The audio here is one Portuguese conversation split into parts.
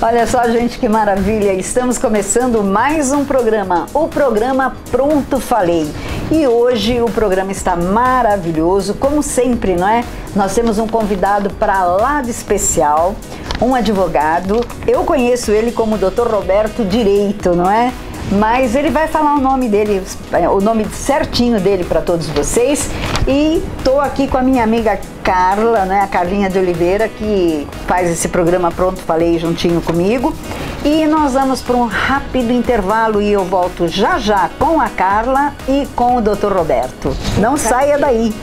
Olha só, gente, que maravilha! Estamos começando mais um programa, o programa Pronto Falei. E hoje o programa está maravilhoso, como sempre, não é? Nós temos um convidado para lá de especial, um advogado. Eu conheço ele como Dr. Roberto Direito, não é? Mas ele vai falar o nome dele, o nome certinho dele para todos vocês. E estou aqui com a minha amiga Carla, né, a Carlinha de Oliveira, que faz esse programa Pronto Falei juntinho comigo. E nós vamos para um rápido intervalo e eu volto já já com a Carla e com o Dr. Roberto. Não saia daí!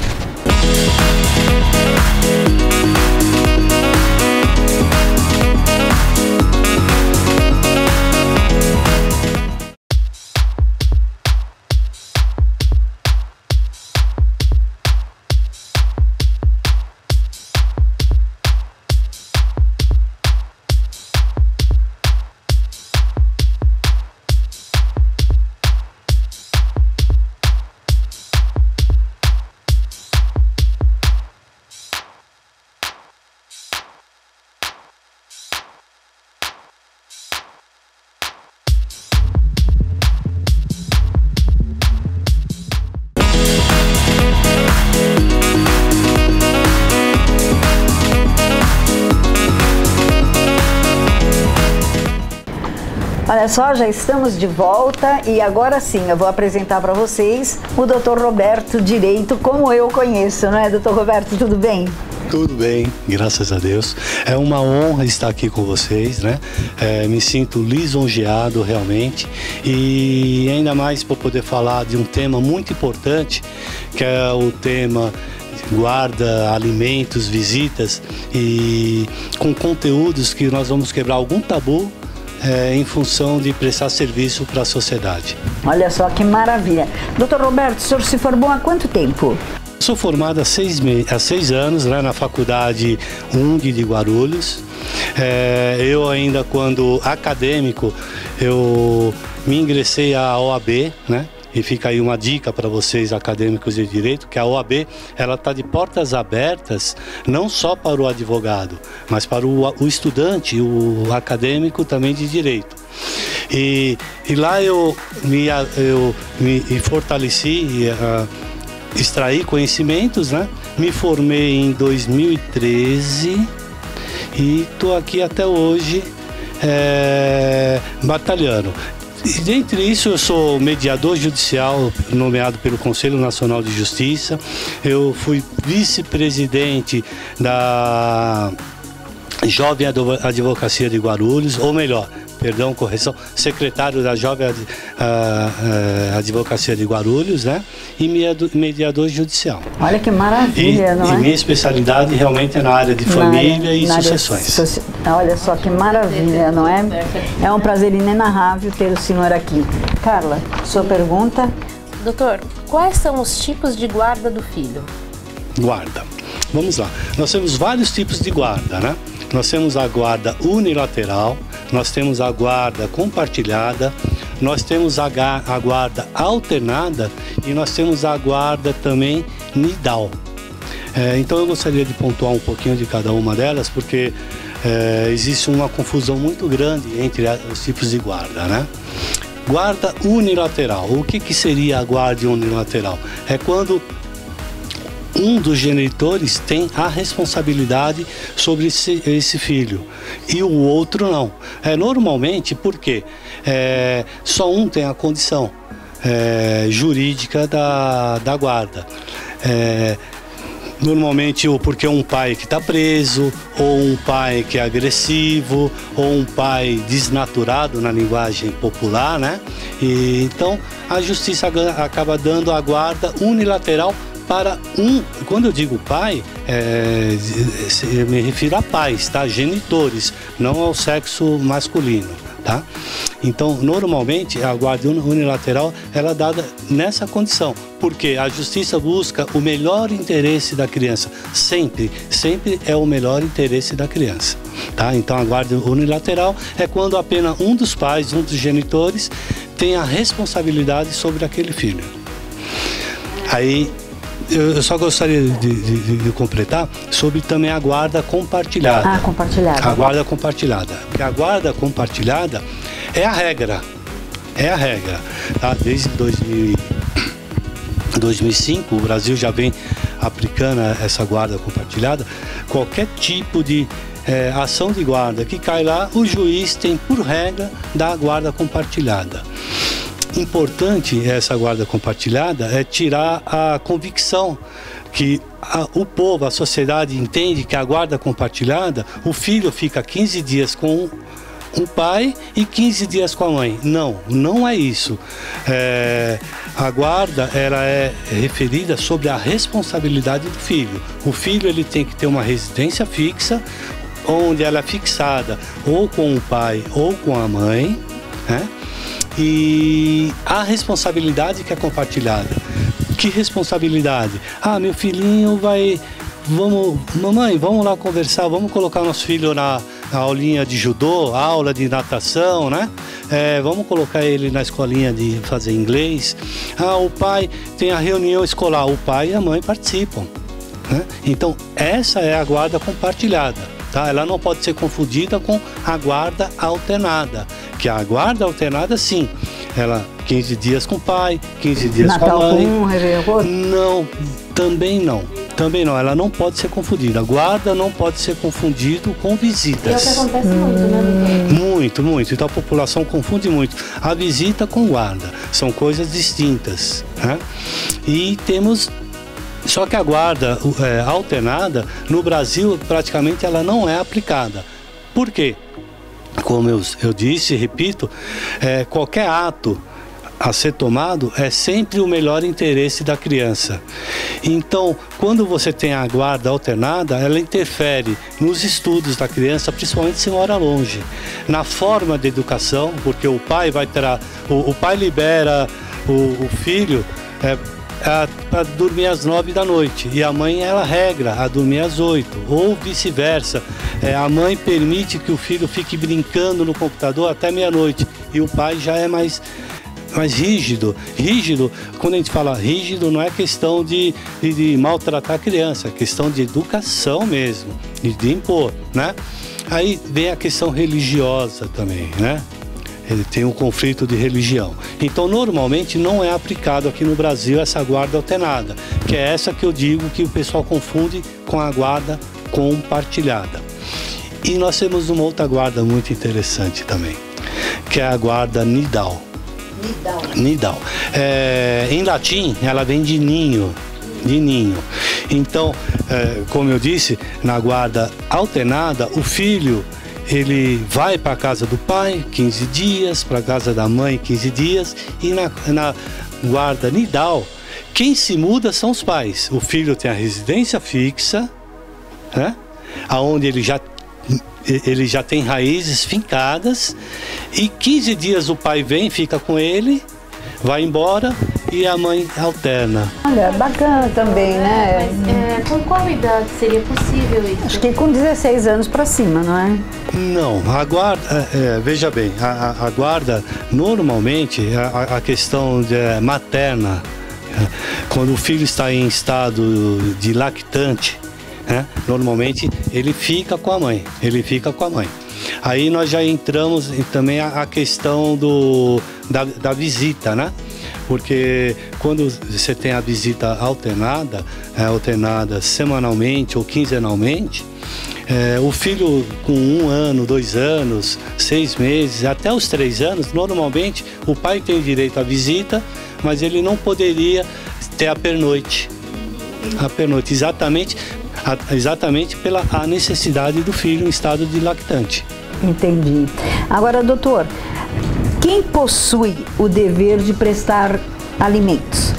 Olha só, já estamos de volta e agora sim eu vou apresentar para vocês o Dr. Roberto Direito, como eu conheço, não é, Dr. Roberto? Tudo bem? Tudo bem, graças a Deus. É uma honra estar aqui com vocês, né? Me sinto lisonjeado realmente e ainda mais por poder falar de um tema muito importante, que é o tema guarda, alimentos, visitas, e com conteúdos que nós vamos quebrar algum tabu em função de prestar serviço para a sociedade. Olha só que maravilha. Dr. Roberto, o senhor se formou há quanto tempo? Sou formado há 6 anos, né, na Faculdade UNG de Guarulhos. Eu ainda, quando acadêmico, eu me ingressei à OAB, né? E fica aí uma dica para vocês, acadêmicos de direito, que a OAB, ela está de portas abertas, não só para o advogado, mas para o estudante, o acadêmico também de direito. E lá eu me fortaleci, extraí conhecimentos, né? Me formei em 2013 e estou aqui até hoje batalhando. E dentre isso, eu sou mediador judicial nomeado pelo Conselho Nacional de Justiça. Eu fui vice-presidente da Jovem Advocacia de Guarulhos, ou melhor, perdão, correção, secretário da Jovem Advocacia de Guarulhos, né? E mediador judicial. Olha que maravilha, não é? E minha especialidade realmente é na área de família e sucessões. Olha só que maravilha, não é? É um prazer inenarrável ter o senhor aqui. Carla, sua pergunta? Doutor, quais são os tipos de guarda do filho? Guarda. Vamos lá. Nós temos vários tipos de guarda, né? Nós temos a guarda unilateral, nós temos a guarda compartilhada, nós temos a guarda alternada e nós temos a guarda também nidal. Então eu gostaria de pontuar um pouquinho de cada uma delas, porque existe uma confusão muito grande entre os tipos de guarda, né? Guarda unilateral. O que seria a guarda unilateral? É quando um dos genitores tem a responsabilidade sobre esse filho e o outro não. Normalmente porque só um tem a condição jurídica da guarda. Normalmente ou porque é um pai que está preso, ou um pai que é agressivo, ou um pai desnaturado na linguagem popular, né? E então a justiça acaba dando a guarda unilateral para quando eu digo pai, eu me refiro a pais, tá? Genitores, não ao sexo masculino, tá? Então, normalmente, a guarda unilateral ela é dada nessa condição, porque a justiça busca o melhor interesse da criança, sempre é o melhor interesse da criança, tá? Então, a guarda unilateral é quando apenas um dos pais, um dos genitores, tem a responsabilidade sobre aquele filho. Aí Eu só gostaria de completar sobre também a guarda compartilhada. Ah, compartilhada. A guarda compartilhada. Porque a guarda compartilhada é a regra. É a regra. Tá? Desde 2005, o Brasil já vem aplicando essa guarda compartilhada. Qualquer tipo de ação de guarda que cai lá, o juiz tem, por regra, dar a guarda compartilhada. Importante essa guarda compartilhada é tirar a convicção que o povo, a sociedade entende que a guarda compartilhada, o filho fica 15 dias com o pai e 15 dias com a mãe. Não, não é isso. A guarda, ela é referida sobre a responsabilidade do filho. O filho, ele tem que ter uma residência fixa, onde ela é fixada ou com o pai ou com a mãe, né? E a responsabilidade que é compartilhada. Que responsabilidade? Ah, meu filhinho mamãe, vamos lá conversar, vamos colocar nosso filho na aulinha de judô, aula de natação, né? Vamos colocar ele na escolinha de fazer inglês. Ah, o pai tem a reunião escolar, o pai e a mãe participam, né? Então, essa é a guarda compartilhada. Tá? Ela não pode ser confundida com a guarda alternada, que a guarda alternada, sim, ela 15 dias com o pai, 15 dias Natal com a mãe. Não, também não. Também não, ela não pode ser confundida. A guarda não pode ser confundido com visitas. E é o que acontece muito, né, doutor? Muito, muito. Então a população confunde muito. A visita com guarda são coisas distintas, né? E temos... Só que a guarda alternada, no Brasil, praticamente ela não é aplicada. Por quê? Como eu disse, repito, qualquer ato a ser tomado é sempre o melhor interesse da criança. Então, quando você tem a guarda alternada, ela interfere nos estudos da criança, principalmente se mora longe. Na forma de educação, porque o pai o pai libera o filho para dormir às 9 da noite e a mãe ela regra a dormir às 8, ou vice-versa. A mãe permite que o filho fique brincando no computador até meia-noite e o pai já é mais rígido. Rígido, quando a gente fala rígido, não é questão de maltratar a criança, é questão de educação mesmo, de impor, né? Aí vem a questão religiosa também, né? Ele tem um conflito de religião. Então, normalmente, não é aplicado aqui no Brasil essa guarda alternada, que é essa que eu digo que o pessoal confunde com a guarda compartilhada. E nós temos uma outra guarda muito interessante também, que é a guarda nidal. Nidal. Em latim, ela vem de ninho. De ninho. Então, como eu disse, na guarda alternada, o filho ele vai para a casa do pai 15 dias, para a casa da mãe 15 dias, e na guarda nidal, quem se muda são os pais. O filho tem a residência fixa, né? Onde ele já tem raízes fincadas, e 15 dias o pai vem, fica com ele, vai embora e a mãe alterna. Olha, bacana também, né? Mas com qual idade seria possível isso? Acho que com 16 anos para cima, não é? Não, a guarda, veja bem, a guarda, normalmente, a questão materna, quando o filho está em estado de lactante, né, normalmente ele fica com a mãe, Aí nós já entramos também a questão da visita, né? Porque quando você tem a visita alternada semanalmente ou quinzenalmente, o filho com 1 ano, 2 anos, 6 meses, até os 3 anos, normalmente o pai tem direito à visita, mas ele não poderia ter a pernoite. A pernoite, exatamente pela necessidade do filho em estado de lactante. Entendi. Agora, doutor, quem possui o dever de prestar alimentos?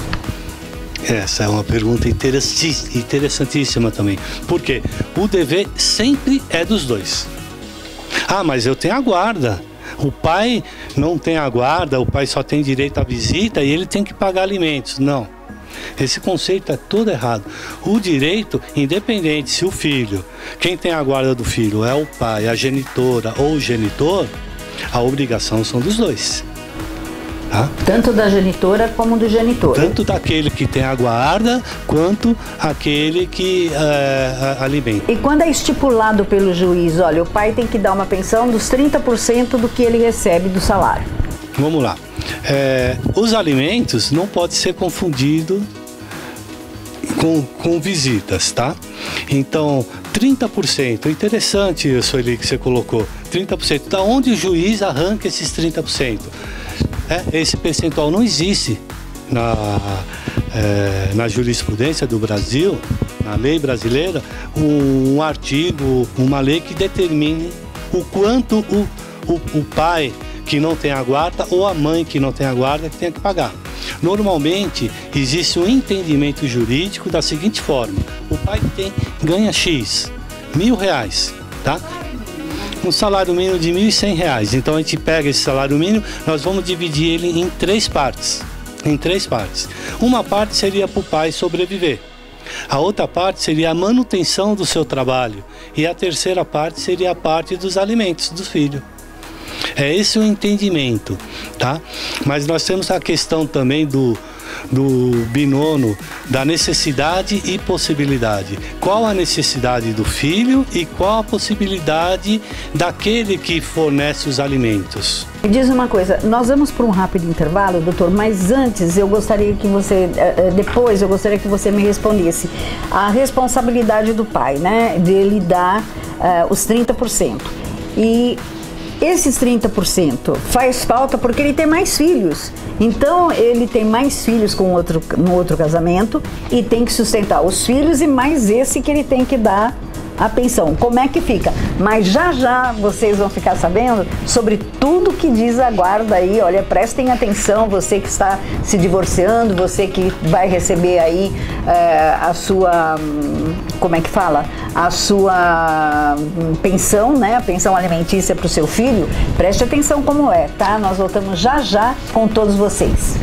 Essa é uma pergunta interessantíssima também. Por quê? O dever sempre é dos dois. Ah, mas eu tenho a guarda. O pai não tem a guarda, o pai só tem direito à visita e ele tem que pagar alimentos. Não. Esse conceito é todo errado. O direito, independente se o filho, quem tem a guarda do filho é o pai, a genitora ou o genitor, a obrigação são dos dois. Tá? Tanto da genitora como do genitor. Tanto daquele que tem a guarda, quanto aquele que alimenta. E quando é estipulado pelo juiz, olha, o pai tem que dar uma pensão dos 30% do que ele recebe do salário. Vamos lá. Os alimentos não podem ser confundidos com visitas, tá? Então, 30%, interessante isso ali que você colocou, 30%, da onde o juiz arranca esses 30%? Esse percentual não existe na jurisprudência do Brasil, na lei brasileira, um artigo, uma lei que determine o quanto o pai que não tem a guarda ou a mãe que não tem a guarda que tem que pagar. Normalmente, existe um entendimento jurídico da seguinte forma: o pai ganha X, R$1.000, tá? Um salário mínimo de R$1.100. Então a gente pega esse salário mínimo, nós vamos dividir ele em três partes. Uma parte seria para o pai sobreviver. A outra parte seria a manutenção do seu trabalho. E a terceira parte seria a parte dos alimentos do filho. É esse o entendimento, tá? Mas nós temos a questão também do binono, da necessidade e possibilidade. Qual a necessidade do filho e qual a possibilidade daquele que fornece os alimentos? Me diz uma coisa, nós vamos para um rápido intervalo, doutor, mas antes eu gostaria que você, depois eu gostaria que você me respondesse a responsabilidade do pai, né, dele dar os 30%. E esses 30% faz falta porque ele tem mais filhos. Então ele tem mais filhos no outro casamento e tem que sustentar os filhos e mais esse que ele tem que dar a pensão. Como é que fica? Mas já vocês vão ficar sabendo sobre tudo que diz a guarda aí. Olha, prestem atenção, você que está se divorciando, você que vai receber aí a sua, como é que fala? A sua pensão, né? A pensão alimentícia para o seu filho. Preste atenção como é, tá? Nós voltamos já com todos vocês.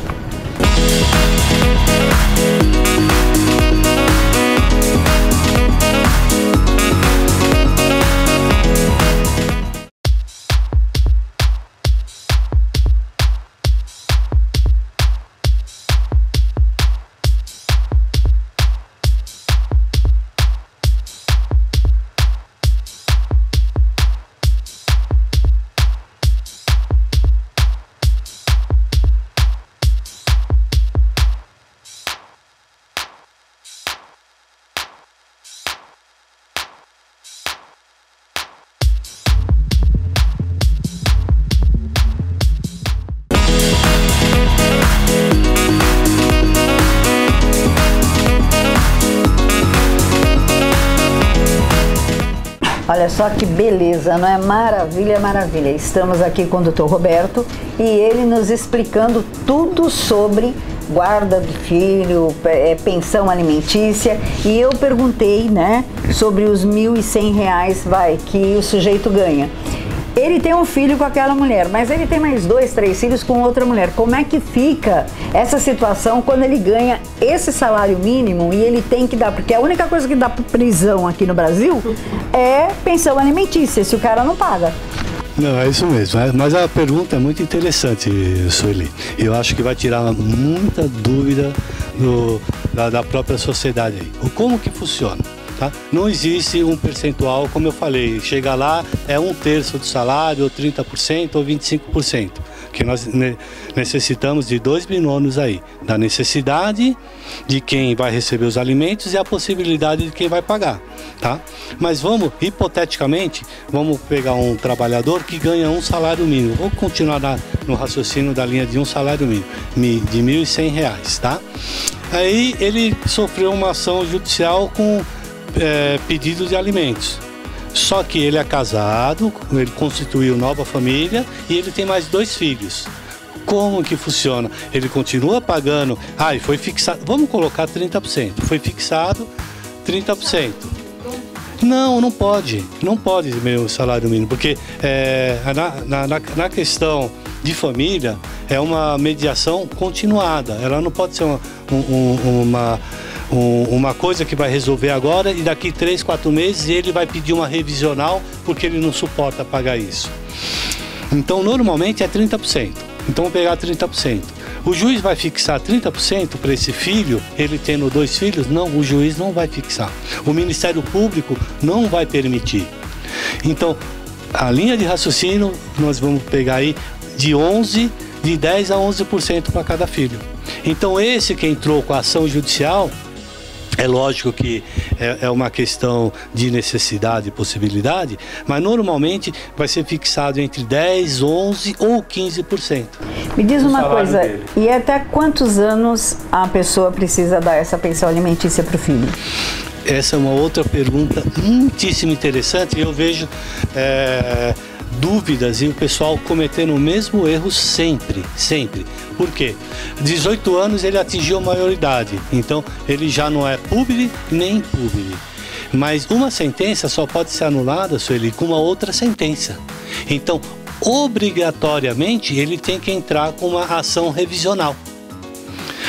Olha só que beleza, não é? Maravilha, maravilha. Estamos aqui com o Dr. Roberto e ele nos explicando tudo sobre guarda do filho, pensão alimentícia. E eu perguntei, né, sobre os R$1.100, que o sujeito ganha. Ele tem um filho com aquela mulher, mas ele tem mais 2, 3 filhos com outra mulher. Como é que fica essa situação quando ele ganha esse salário mínimo e ele tem que dar? Porque a única coisa que dá prisão aqui no Brasil é pensão alimentícia, se o cara não paga. Não, é isso mesmo. Mas a pergunta é muito interessante, Sueli. Eu acho que vai tirar muita dúvida da própria sociedade aí. Como que funciona? Tá? Não existe um percentual, como eu falei, chega lá, é 1/3 do salário, ou 30%, ou 25%, que nós necessitamos de dois binômios aí, da necessidade de quem vai receber os alimentos e a possibilidade de quem vai pagar, tá? Mas vamos, hipoteticamente, vamos pegar um trabalhador que ganha um salário mínimo, vou continuar no raciocínio da linha de um salário mínimo, de R$1.100, tá? Aí ele sofreu uma ação judicial com pedido de alimentos. Só que ele é casado, ele constituiu nova família e ele tem mais 2 filhos. Como que funciona? Ele continua pagando, e foi fixado, vamos colocar 30%, foi fixado 30%. Não pode meu salário mínimo, porque na questão de família é uma mediação continuada, ela não pode ser uma coisa que vai resolver agora e daqui 3, 4 meses ele vai pedir uma revisional porque ele não suporta pagar isso. Então normalmente é 30%. Então vamos pegar 30%. O juiz vai fixar 30% para esse filho, ele tendo 2 filhos? Não, o juiz não vai fixar. O Ministério Público não vai permitir. Então, a linha de raciocínio, nós vamos pegar aí de 10 a 11% para cada filho. Então, esse que entrou com a ação judicial, é lógico que é uma questão de necessidade e possibilidade, mas normalmente vai ser fixado entre 10, 11 ou 15%. Me diz uma coisa, dele. E até quantos anos a pessoa precisa dar essa pensão alimentícia para o filho? Essa é uma outra pergunta muitíssimo interessante e eu vejo dúvidas e o pessoal cometendo o mesmo erro sempre. Por quê? 18 anos ele atingiu a maioridade, então ele já não é público nem impúblico. Mas uma sentença só pode ser anulada, Sueli, com uma outra sentença. Então, obrigatoriamente, ele tem que entrar com uma ação revisional.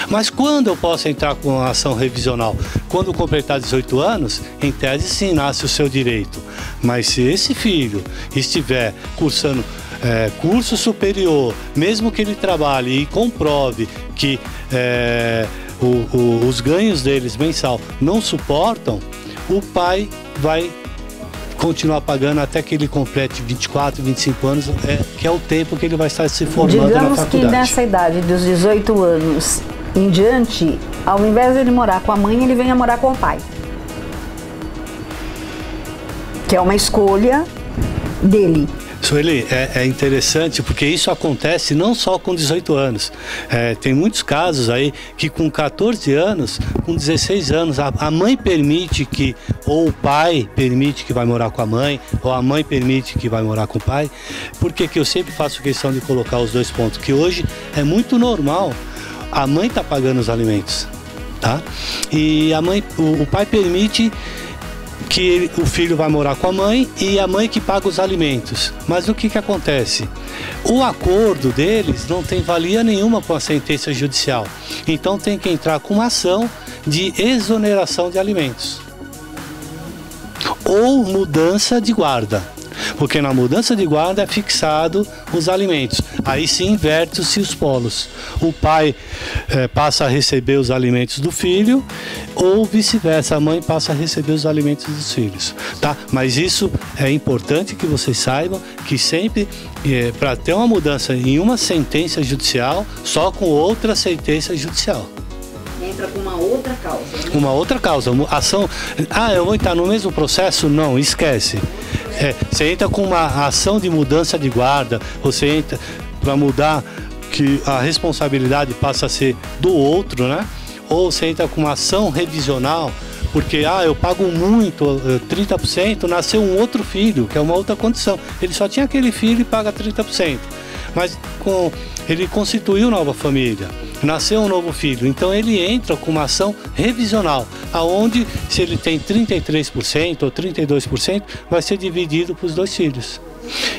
Mas quando eu posso entrar com uma ação revisional? Quando completar 18 anos, em tese sim, nasce o seu direito. Mas se esse filho estiver cursando curso superior, mesmo que ele trabalhe e comprove que os ganhos deles mensal não suportam, o pai vai continuar pagando até que ele complete 24, 25 anos, que é o tempo que ele vai estar se formando na faculdade. Digamos que nessa idade dos 18 anos em diante, ao invés de ele morar com a mãe, ele venha morar com o pai. Que é uma escolha dele. Sueli, é interessante porque isso acontece não só com 18 anos. Tem muitos casos aí que com 14 anos, com 16 anos, a mãe permite que, ou o pai permite que vai morar com a mãe, ou a mãe permite que vai morar com o pai. Por que eu sempre faço questão de colocar os dois pontos? Que hoje é muito normal a mãe tá pagando os alimentos, tá? E o pai permite que o filho vai morar com a mãe e a mãe que paga os alimentos. Mas o que acontece? O acordo deles não tem valia nenhuma com a sentença judicial. Então tem que entrar com uma ação de exoneração de alimentos. Ou mudança de guarda. Porque na mudança de guarda é fixado os alimentos. Aí se inverte-se os polos. O pai passa a receber os alimentos do filho ou vice-versa, a mãe passa a receber os alimentos dos filhos. Tá? Mas isso é importante que vocês saibam que sempre, para ter uma mudança em uma sentença judicial, só com outra sentença judicial. Entra com uma outra causa. Né? Uma outra causa. Ação. Eu vou entrar no mesmo processo? Não, esquece. Você entra com uma ação de mudança de guarda, você entra para mudar que a responsabilidade passa a ser do outro, né? Ou você entra com uma ação revisional, porque eu pago muito, 30%, nasceu um outro filho, que é uma outra condição. Ele só tinha aquele filho e paga 30%. Mas ele constituiu nova família, nasceu um novo filho, então ele entra com uma ação revisional, aonde se ele tem 33% ou 32%, vai ser dividido para os 2 filhos.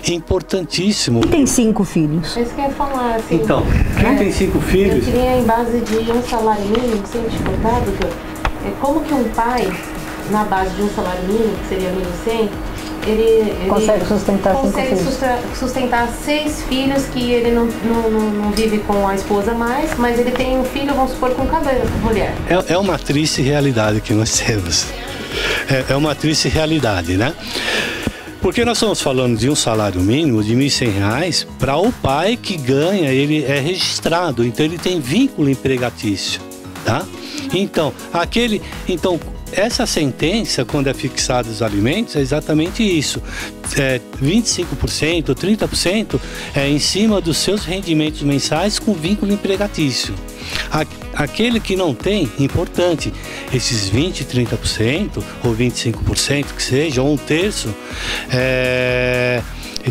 Importantíssimo. Quem tem 5 filhos? É isso que eu ia falar, assim. Então, quem tem 5 filhos... Eu queria em base de um salário mínimo, sem dificuldade, doutor, como que um pai, na base de um salário mínimo, que seria 1.100, ele consegue sustentar 5 filhos. Consegue sustentar 6 filhos que ele não vive com a esposa mais, mas ele tem um filho, vamos supor, com cada mulher. É uma triste realidade que nós temos. É uma triste realidade, né? Porque nós estamos falando de um salário mínimo de R$ 1.100 para o pai que ganha, ele é registrado, então ele tem vínculo empregatício, tá? Então, essa sentença, quando é fixado os alimentos, é exatamente isso. 25%, 30% é em cima dos seus rendimentos mensais com vínculo empregatício. Aquele que não tem, importante, esses 20%, 30% ou 25% que seja, ou 1/3,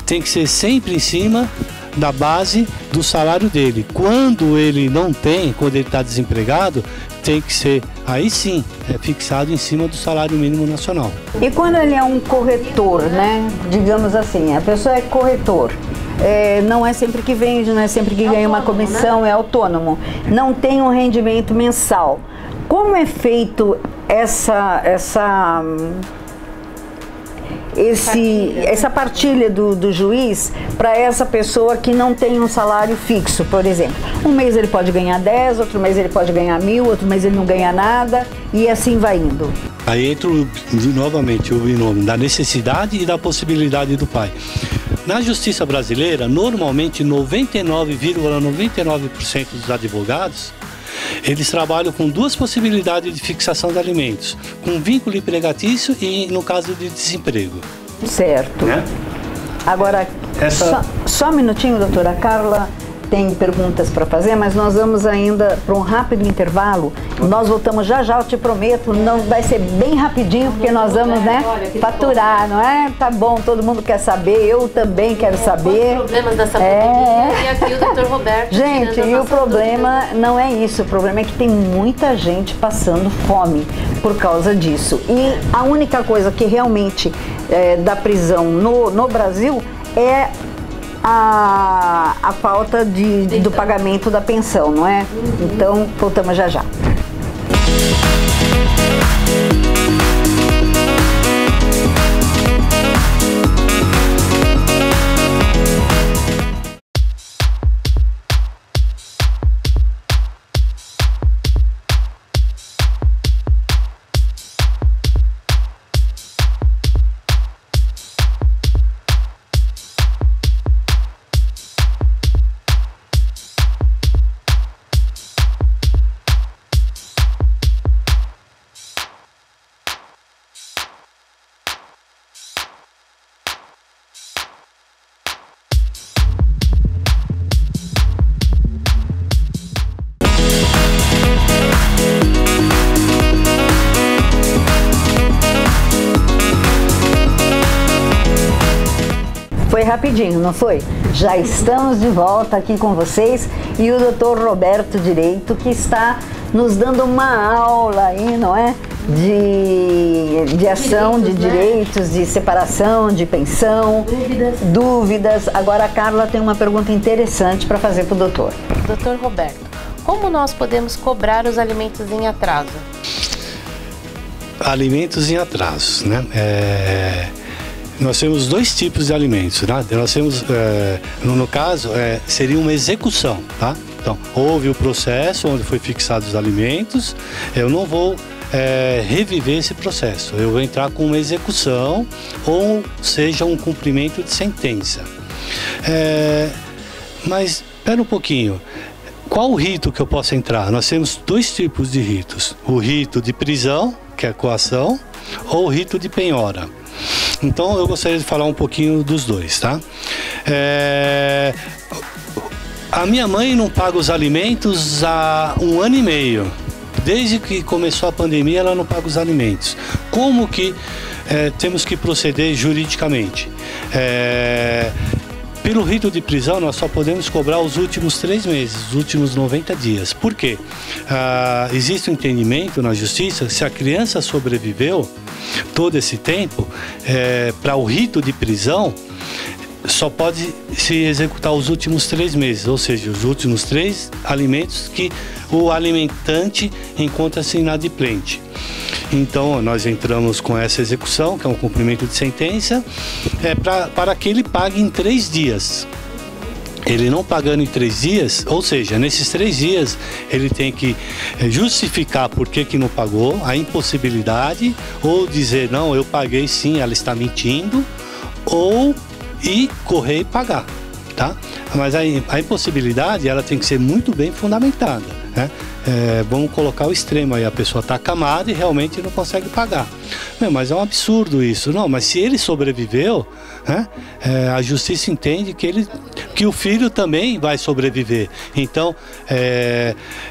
tem que ser sempre em cima da base do salário dele. Quando ele não tem, quando ele está desempregado, tem que ser, aí sim, fixado em cima do salário mínimo nacional. E quando ele é um corretor, né? Digamos assim, a pessoa é corretor. Não é sempre que vende, não é sempre que ganha uma comissão, né? É autônomo. Não tem um rendimento mensal. Como é feito essa partilha do juiz para essa pessoa que não tem um salário fixo, por exemplo. Um mês ele pode ganhar 10, outro mês ele pode ganhar 1.000, outro mês ele não ganha nada e assim vai indo. Aí entra novamente o binômio da necessidade e da possibilidade do pai. Na justiça brasileira, normalmente 99,99% dos advogados, eles trabalham com duas possibilidades de fixação de alimentos, com vínculo empregatício e no caso de desemprego. Certo. Né? Agora, só um minutinho, doutora Carla. Tem perguntas para fazer, mas nós vamos ainda para um rápido intervalo. Nós voltamos já, eu te prometo, não vai ser bem rapidinho, porque nós vamos, né, faturar, não é? Tá bom, todo mundo quer saber, eu também quero saber. Os problemas dessa pandemia e aqui o doutor Roberto. Gente, e o problema não é isso, o problema é que tem muita gente passando fome por causa disso. E a única coisa que realmente dá prisão no Brasil é a falta do pagamento da pensão, não é? Então, voltamos já já. Foi rapidinho, não foi? Já estamos de volta aqui com vocês e o doutor Roberto Direito, que está nos dando uma aula aí, não é? De ação, de direitos, de separação, de pensão, dúvidas. Agora a Carla tem uma pergunta interessante para fazer para o doutor. Doutor Roberto, como nós podemos cobrar os alimentos em atraso? Alimentos em atraso, né? Nós temos dois tipos de alimentos, né? Nós temos, no caso, seria uma execução, tá? Então, houve o processo onde foi fixados os alimentos, eu não vou reviver esse processo, eu vou entrar com uma execução, ou seja, um cumprimento de sentença. Mas, espera um pouquinho, qual o rito que eu posso entrar? Nós temos dois tipos de ritos, o rito de prisão, que é a coação, ou o rito de penhora. Então eu gostaria de falar um pouquinho dos dois, tá? A minha mãe não paga os alimentos há 1 ano e meio. Desde que começou a pandemia, ela não paga os alimentos. Como que temos que proceder juridicamente? Pelo rito de prisão, nós só podemos cobrar os últimos 3 meses, os últimos 90 dias. Por quê? Existe um entendimento na justiça, se a criança sobreviveu todo esse tempo, para o rito de prisão, só pode se executar os últimos 3 meses, ou seja, os últimos 3 alimentos que o alimentante encontra-se inadimplente. Então, nós entramos com essa execução, que é um cumprimento de sentença, para que ele pague em 3 dias. Ele não pagando em 3 dias, ou seja, nesses 3 dias, ele tem que justificar por que não pagou, a impossibilidade, ou dizer, não, eu paguei sim, ela está mentindo, ou correr e pagar, tá? Mas a impossibilidade, ela tem que ser muito bem fundamentada, né? Vamos colocar o extremo aí, a pessoa está acamada e realmente não consegue pagar. Mas é um absurdo isso. Não, mas se ele sobreviveu, né, a justiça entende que o filho também vai sobreviver. Então,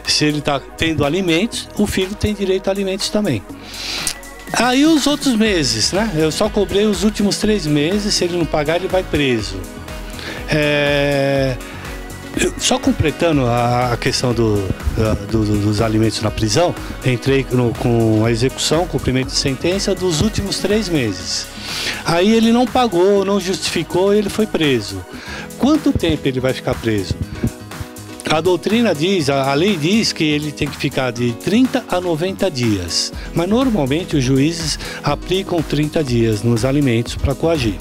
se ele está tendo alimentos, o filho tem direito a alimentos também. Aí os outros meses, né? Eu só cobrei os últimos 3 meses, se ele não pagar, ele vai preso. Só completando a questão dos alimentos na prisão, entrei com a execução, cumprimento de sentença dos últimos 3 meses. Aí ele não pagou, não justificou, ele foi preso. Quanto tempo ele vai ficar preso? A doutrina diz, a lei diz que ele tem que ficar de 30 a 90 dias. Mas normalmente os juízes aplicam 30 dias nos alimentos para coagir.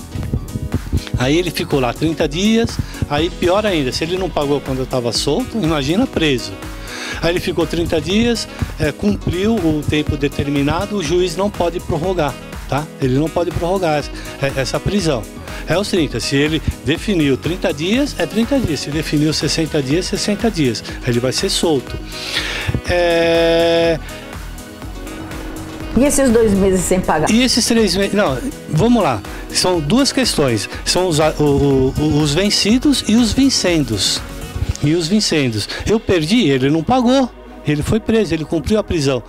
Aí ele ficou lá 30 dias, aí pior ainda, se ele não pagou quando eu estava solto, imagina preso. Aí ele ficou 30 dias, cumpriu o tempo determinado, o juiz não pode prorrogar, tá? Ele não pode prorrogar essa prisão. É os 30, se ele definiu 30 dias, é 30 dias, se definiu 60 dias, 60 dias, aí ele vai ser solto. E esses 2 meses sem pagar? E esses 3 meses, não, vamos lá, são duas questões, são os vencidos e os vincendos. Eu perdi, ele não pagou, ele foi preso, ele cumpriu a prisão.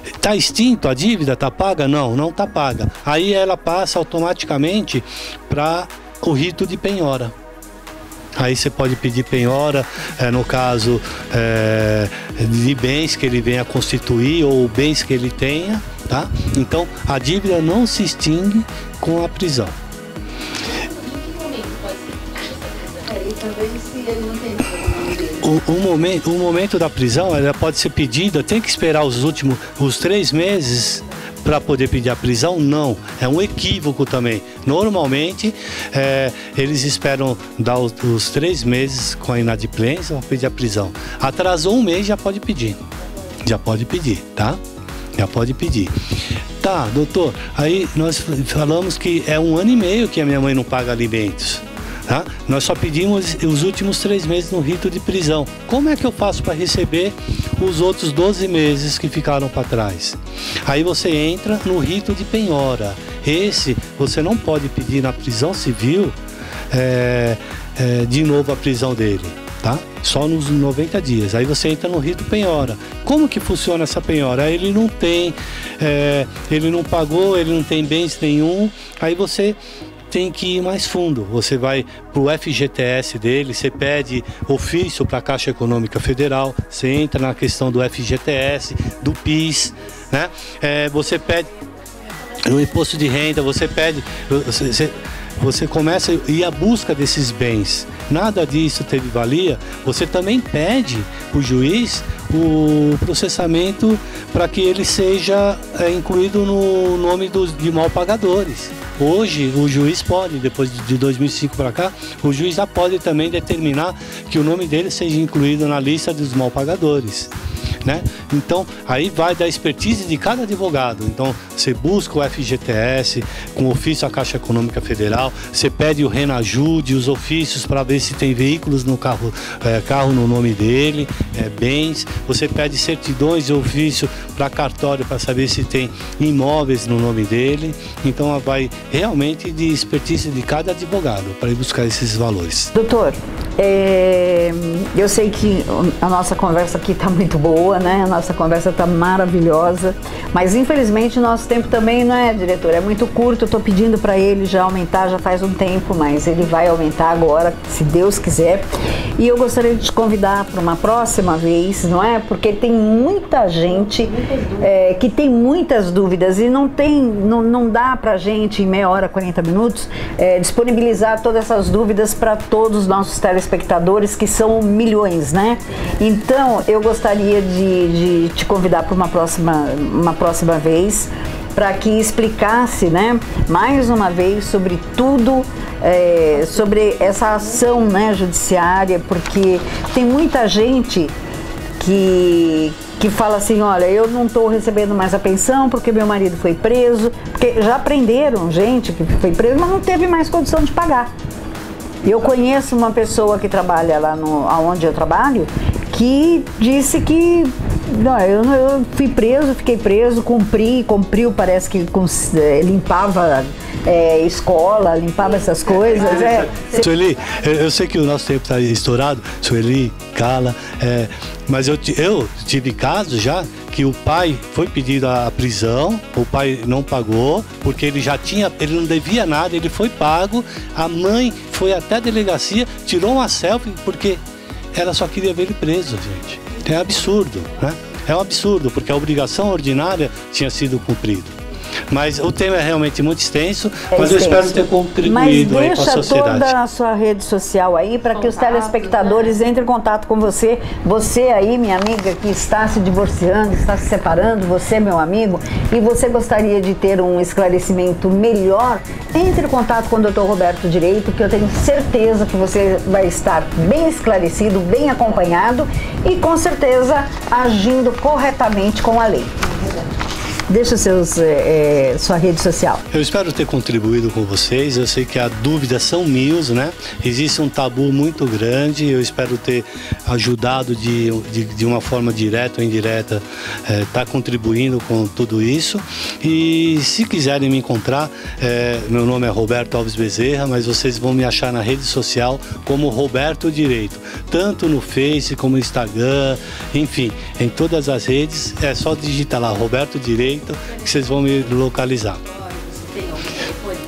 Está extinto a dívida? Está paga? Não, não está paga. Aí ela passa automaticamente para o rito de penhora. Aí você pode pedir penhora, no caso de bens que ele venha a constituir ou bens que ele tenha, tá? Então a dívida não se extingue com a prisão. O momento da prisão, ela pode ser pedida, tem que esperar os 3 meses para poder pedir a prisão? Não, é um equívoco também. Normalmente, eles esperam dar os 3 meses com a inadimplência para pedir a prisão. Atrasou 1 mês, já pode pedir, tá? Já pode pedir. Tá, doutor, aí nós falamos que é 1 ano e meio que a minha mãe não paga alimentos. Tá? Nós só pedimos os últimos 3 meses no rito de prisão. Como é que eu faço para receber os outros 12 meses que ficaram para trás? Aí você entra no rito de penhora. Esse você não pode pedir na prisão civil de novo a prisão dele, tá? Só nos 90 dias. Aí você entra no rito penhora. Como que funciona essa penhora? Ele não tem, ele não pagou, ele não tem bens nenhum. Aí você tem que ir mais fundo, você vai para o FGTS dele, você pede ofício para a Caixa Econômica Federal, você entra na questão do FGTS, do PIS, né? Você pede no imposto de renda, você pede, você começa a ir à busca desses bens. Nada disso teve valia, você também pede para o juiz o processamento para que ele seja incluído no nome de mal pagadores. Hoje o juiz pode, depois de 2005 para cá, o juiz já pode também determinar que o nome dele seja incluído na lista dos mal pagadores, né? Então aí vai da expertise de cada advogado. Então você busca o FGTS com ofício à Caixa Econômica Federal, você pede o Renajude, os ofícios para ver se tem veículos no carro no nome dele, bens, você pede certidões de ofício para cartório para saber se tem imóveis no nome dele. Então vai realmente de expertise de cada advogado para ir buscar esses valores. Doutor, eu sei que a nossa conversa aqui está muito boa, né? A nossa conversa está maravilhosa, mas infelizmente o nosso tempo também, não é, diretor? É muito curto. Eu estou pedindo para ele já aumentar, já faz um tempo, mas ele vai aumentar agora, se Deus quiser. E eu gostaria de te convidar para uma próxima vez, não é? Porque tem muita gente que tem muitas dúvidas e não dá para a gente, em meia hora, 40 minutos, disponibilizar todas essas dúvidas para todos os nossos telespectadores, que são milhões, né? Então, eu gostaria de te convidar para uma próxima vez, para que explicasse, né, mais uma vez sobre tudo, sobre essa ação, né, judiciária, porque tem muita gente que fala assim: olha, eu não estou recebendo mais a pensão porque meu marido foi preso, porque já prenderam gente que foi preso, mas não teve mais condição de pagar. Eu conheço uma pessoa que trabalha lá onde eu trabalho, que disse que não, eu fui preso, fiquei preso, cumpriu, parece que limpava escola, limpava essas coisas. Sueli, eu sei que o nosso tempo está estourado, Sueli, cala, mas eu tive casos já que o pai foi pedido a prisão, o pai não pagou, porque ele não devia nada, ele foi pago, a mãe foi até a delegacia, tirou uma selfie, porque ela só queria ver ele preso, gente. É absurdo, né? É um absurdo, porque a obrigação ordinária tinha sido cumprida. Mas o tema é realmente muito extenso, mas eu espero ter contribuído aí com a sociedade. Mas deixa toda a sua rede social aí para que os telespectadores entrem em contato com você. Você aí, minha amiga, que está se divorciando, está se separando, você, meu amigo, e você gostaria de ter um esclarecimento melhor, entre em contato com o Dr. Roberto Direito, que eu tenho certeza que você vai estar bem esclarecido, bem acompanhado e com certeza agindo corretamente com a lei. Deixa sua rede social. Eu espero ter contribuído com vocês. Eu sei que as dúvidas são mil, né? Existe um tabu muito grande. Eu espero ter ajudado de uma forma direta ou indireta, tá contribuindo com tudo isso. E se quiserem me encontrar, meu nome é Roberto Alves Bezerra, mas vocês vão me achar na rede social como Roberto Direito, tanto no Face como no Instagram, enfim, em todas as redes. É só digitar lá Roberto Direito que vocês vão me localizar.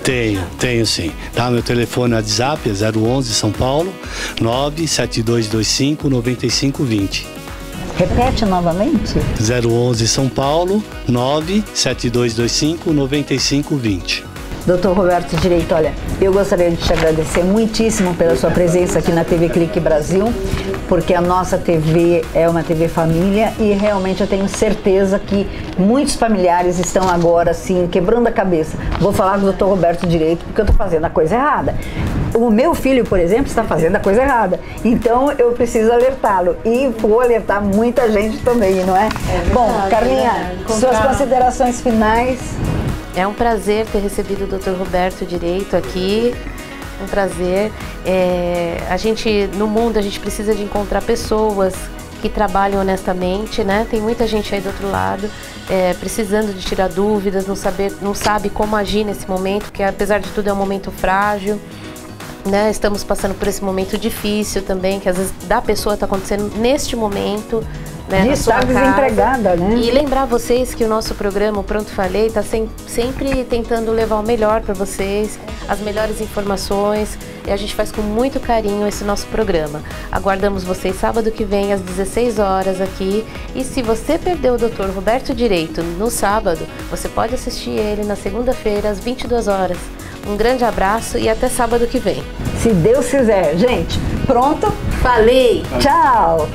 Tenho sim. Tá? Meu telefone é WhatsApp, é 011 São Paulo, 97225 9520. Repete novamente. 011 São Paulo, 97225 9520. Doutor Roberto Direito, olha, eu gostaria de te agradecer muitíssimo pela sua presença aqui na TV Clique Brasil, porque a nossa TV é uma TV família e realmente eu tenho certeza que muitos familiares estão agora, assim, quebrando a cabeça. Vou falar com o Dr. Roberto Direito porque eu estou fazendo a coisa errada. O meu filho, por exemplo, está fazendo a coisa errada. Então, eu preciso alertá-lo. E vou alertar muita gente também, não é? Verdade, bom, Carlinha, suas considerações finais. É um prazer ter recebido o Dr. Roberto Direito aqui, um prazer. A gente, no mundo, a gente precisa de encontrar pessoas que trabalham honestamente, né? Tem muita gente aí do outro lado, precisando de tirar dúvidas, não sabe como agir nesse momento, porque apesar de tudo é um momento frágil, né? Estamos passando por esse momento difícil também, que às vezes da pessoa está acontecendo neste momento, né, de estar desempregada, né? E lembrar vocês que o nosso programa, o Pronto Falei, está sempre tentando levar o melhor para vocês, as melhores informações, e a gente faz com muito carinho esse nosso programa. Aguardamos vocês sábado que vem às 16 horas aqui, e se você perdeu o Dr. Roberto Direito no sábado, você pode assistir ele na segunda-feira às 22 horas. Um grande abraço e até sábado que vem. Se Deus quiser. Gente, pronto? Falei! Tchau!